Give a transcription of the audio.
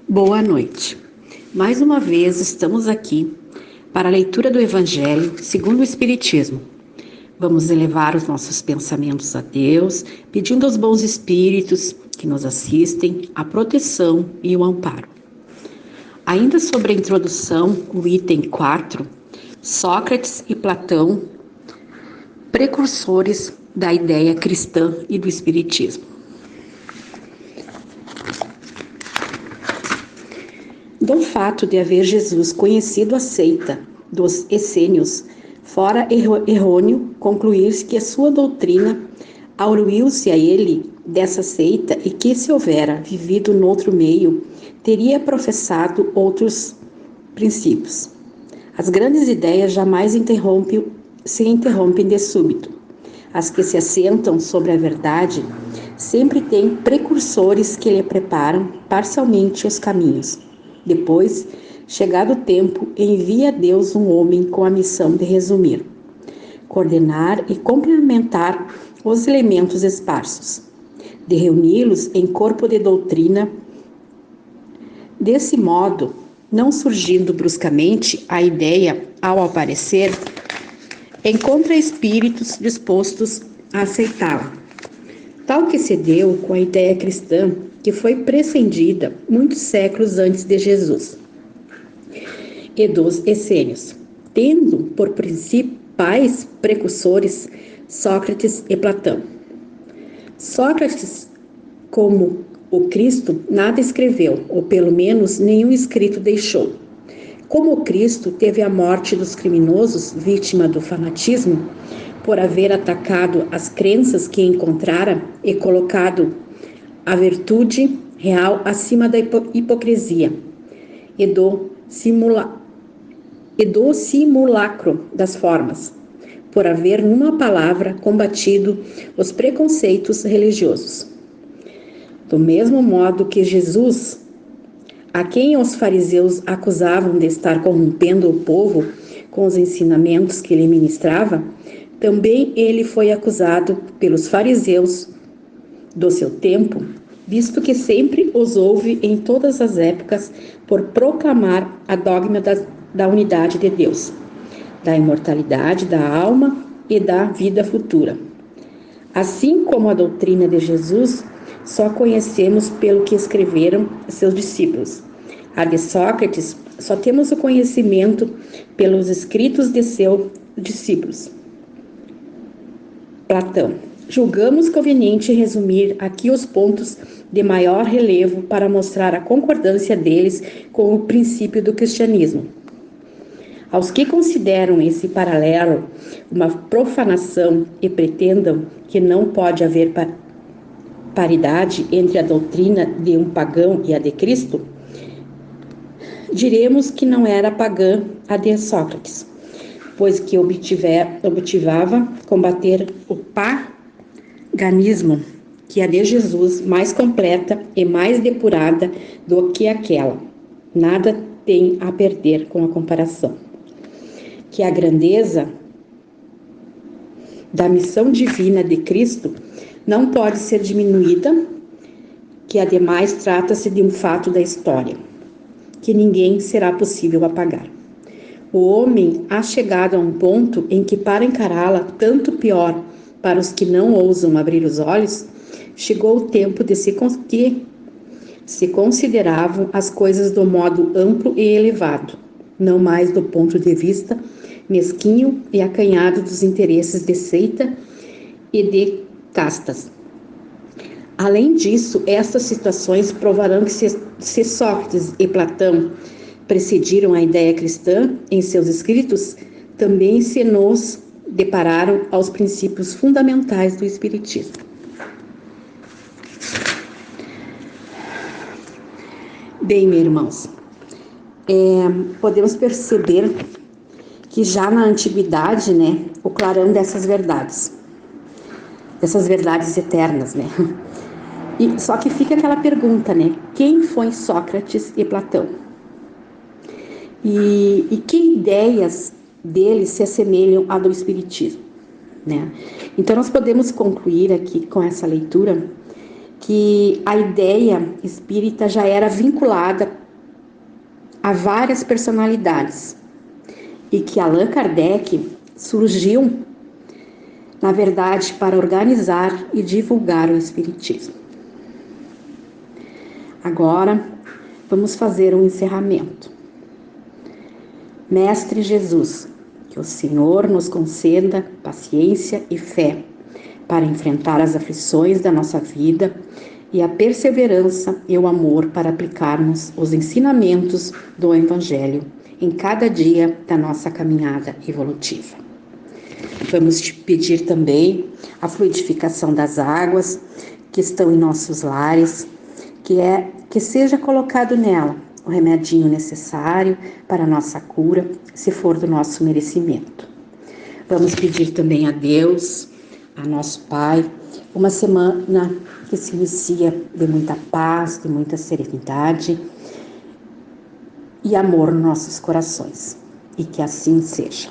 Boa noite. Mais uma vez estamos aqui para a leitura do Evangelho segundo o Espiritismo. Vamos elevar os nossos pensamentos a Deus, pedindo aos bons espíritos que nos assistem a proteção e o amparo. Ainda sobre a introdução, o item 4, Sócrates e Platão, precursores da ideia cristã e do Espiritismo. Do fato de haver Jesus conhecido a seita dos essênios, fora errôneo concluir-se que a sua doutrina aureou-se a ele dessa seita e que, se houvera vivido noutro meio, teria professado outros princípios. As grandes ideias jamais se interrompem de súbito. As que se assentam sobre a verdade sempre têm precursores que lhe preparam parcialmente os caminhos. Depois, chegado o tempo, envia Deus um homem com a missão de resumir, coordenar e complementar os elementos esparsos, de reuni-los em corpo de doutrina. Desse modo, não surgindo bruscamente a ideia ao aparecer, encontra espíritos dispostos a aceitá-la. Tal que se deu com a ideia cristã, que foi prescindida muitos séculos antes de Jesus e dos essênios, tendo por principais precursores Sócrates e Platão. Sócrates, como o Cristo, nada escreveu, ou pelo menos nenhum escrito deixou. Como o Cristo teve a morte dos criminosos, vítima do fanatismo, por haver atacado as crenças que encontrara e colocado a virtude real acima da hipocrisia e do simulacro das formas, por haver, numa palavra, combatido os preconceitos religiosos. Do mesmo modo que Jesus, a quem os fariseus acusavam de estar corrompendo o povo com os ensinamentos que lhe ministrava, também ele foi acusado pelos fariseus do seu tempo, visto que sempre os houve em todas as épocas por proclamar a dogma da unidade de Deus, da imortalidade da alma e da vida futura. Assim como a doutrina de Jesus, só conhecemos pelo que escreveram seus discípulos. A de Sócrates, só temos o conhecimento pelos escritos de seus discípulos. Platão. Julgamos conveniente resumir aqui os pontos de maior relevo para mostrar a concordância deles com o princípio do cristianismo. Aos que consideram esse paralelo uma profanação e pretendam que não pode haver paridade entre a doutrina de um pagão e a de Cristo, diremos que não era pagã a de Sócrates, pois que objetivava combater o paganismo, que a de Jesus, mais completa e mais depurada do que aquela. Nada tem a perder com a comparação. Que a grandeza da missão divina de Cristo não pode ser diminuída, que ademais trata-se de um fato da história, que ninguém será possível apagar. O homem ha chegado a um ponto em que, para encará-la, tanto pior para os que não ousam abrir os olhos, chegou o tempo de que se consideravam as coisas do modo amplo e elevado, não mais do ponto de vista mesquinho e acanhado dos interesses de seita e de castas. Além disso, estas situações provarão que se Sócrates e Platão precediram a ideia cristã em seus escritos, também se nos depararam aos princípios fundamentais do Espiritismo. Bem, meus irmãos, podemos perceber que já na antiguidade, o clarão dessas verdades eternas, E só que fica aquela pergunta, quem foi Sócrates e Platão? E que ideias deles se assemelham à do Espiritismo, Então nós podemos concluir aqui com essa leitura que a ideia espírita já era vinculada a várias personalidades e que Allan Kardec surgiu, na verdade, para organizar e divulgar o espiritismo. Agora, vamos fazer um encerramento. Mestre Jesus, que o Senhor nos conceda paciência e fé para enfrentar as aflições da nossa vida e a perseverança e o amor para aplicarmos os ensinamentos do Evangelho em cada dia da nossa caminhada evolutiva. Vamos te pedir também a fluidificação das águas que estão em nossos lares, que seja colocado nela o remedinho necessário para a nossa cura, se for do nosso merecimento. Vamos pedir também a Deus, a nosso Pai, uma semana que se inicia de muita paz, de muita serenidade e amor nos nossos corações. E que assim seja.